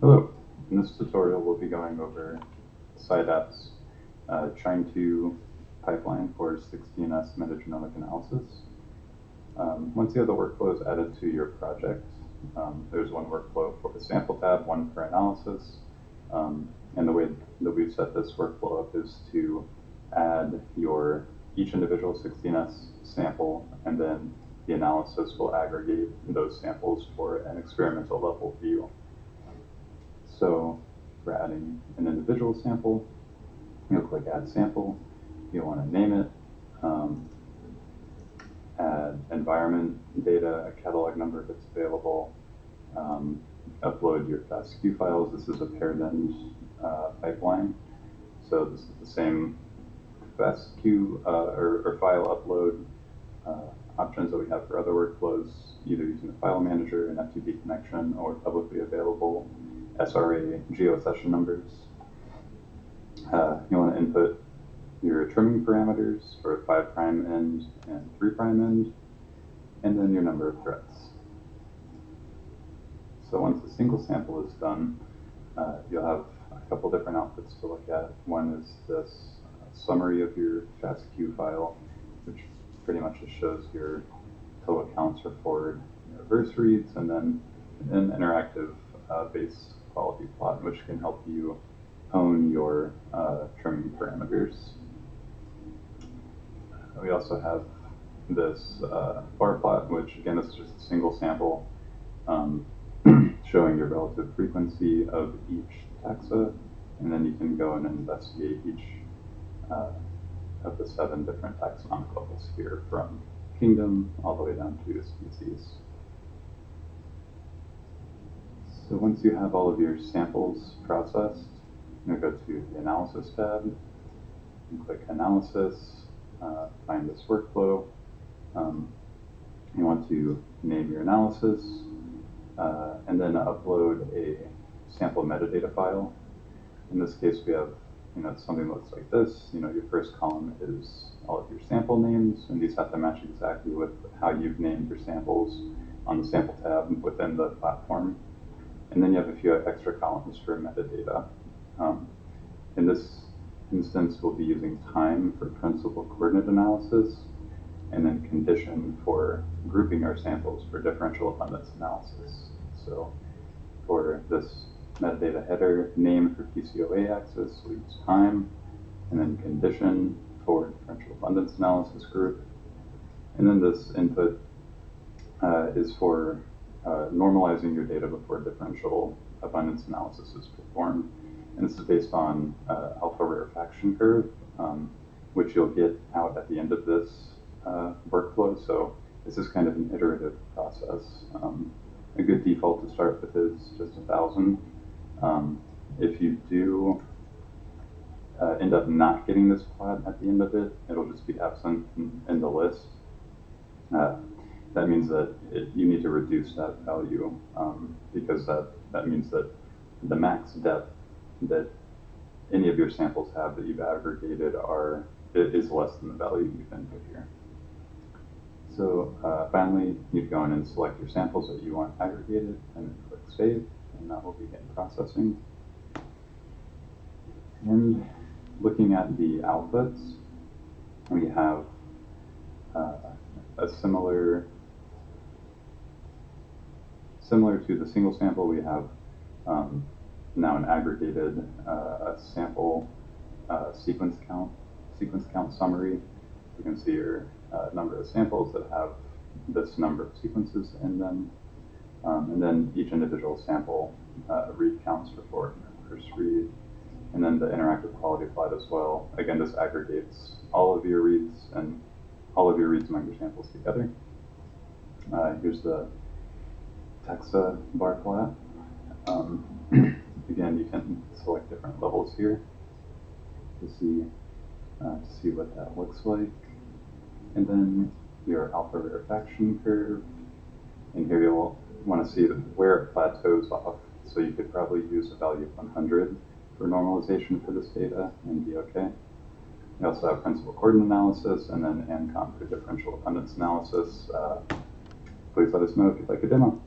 Hello. In this tutorial, we'll be going over SciDAP's Qiime2 pipeline for 16S metagenomic analysis. Once you have the workflows added to your project, there's one workflow for the sample tab, one for analysis. And the way that we've set this workflow up is to add each individual 16S sample, and then the analysis will aggregate those samples for an experimental level view. So for adding an individual sample, you'll click Add Sample. You'll want to name it, add environment data, a catalog number if it's available, upload your FASTQ files. This is a paired-end pipeline. So this is the same FASTQ or file upload options that we have for other workflows, either using the file manager, an FTP connection, or publicly available SRA geosession numbers. You want to input your trimming parameters for 5' end and 3' end, and then your number of threads. So once a single sample is done, you'll have a couple different outputs to look at. One is this summary of your FASTQ file, which pretty much just shows your total counts for forward and reverse reads, and then an interactive base quality plot, which can help you hone your trimming parameters. We also have this bar plot, which again is just a single sample showing your relative frequency of each taxa, and then you can go and investigate each of the 7 different taxonomic levels here, from kingdom all the way down to species. So once you have all of your samples processed, you'll go to the Analysis tab and click Analysis, find this workflow. You want to name your analysis, and then upload a sample metadata file. In this case, we have something that looks like this. Your first column is all of your sample names, and these have to match exactly with how you've named your samples on the sample tab within the platform. And then you have a few extra columns for metadata. In this instance, we'll be using time for principal coordinate analysis, and then condition for grouping our samples for differential abundance analysis. So for this metadata header, name for PCOA axis, we'll use time, and then condition for differential abundance analysis group. And then this input is for normalizing your data before differential abundance analysis is performed. And this is based on alpha rarefaction curve, which you'll get out at the end of this workflow. So this is kind of an iterative process. A good default to start with is just 1,000. If you do end up not getting this plot at the end of it, it'll just be absent in the list. That means that you need to reduce that value, because that means that the max depth that any of your samples have that you've aggregated is less than the value you've input here. So finally, you'd go in and select your samples that you want aggregated, and then click Save, and that will begin processing. And looking at the outputs, we have a similar to the single sample, we have now an aggregated sample sequence count summary. You can see your number of samples that have this number of sequences in them, and then each individual sample read counts for forward and reverse read, and then the interactive quality plot as well. Again, this aggregates all of your reads and all of your reads among your samples together. Here's the taxa bar plot. Again, you can select different levels here to see what that looks like. And then your alpha rarefaction curve. And here you'll want to see where it plateaus off. So you could probably use a value of 100 for normalization for this data and be okay. You also have principal coordinate analysis, and then ANCOM for differential abundance analysis. Please let us know if you'd like a demo.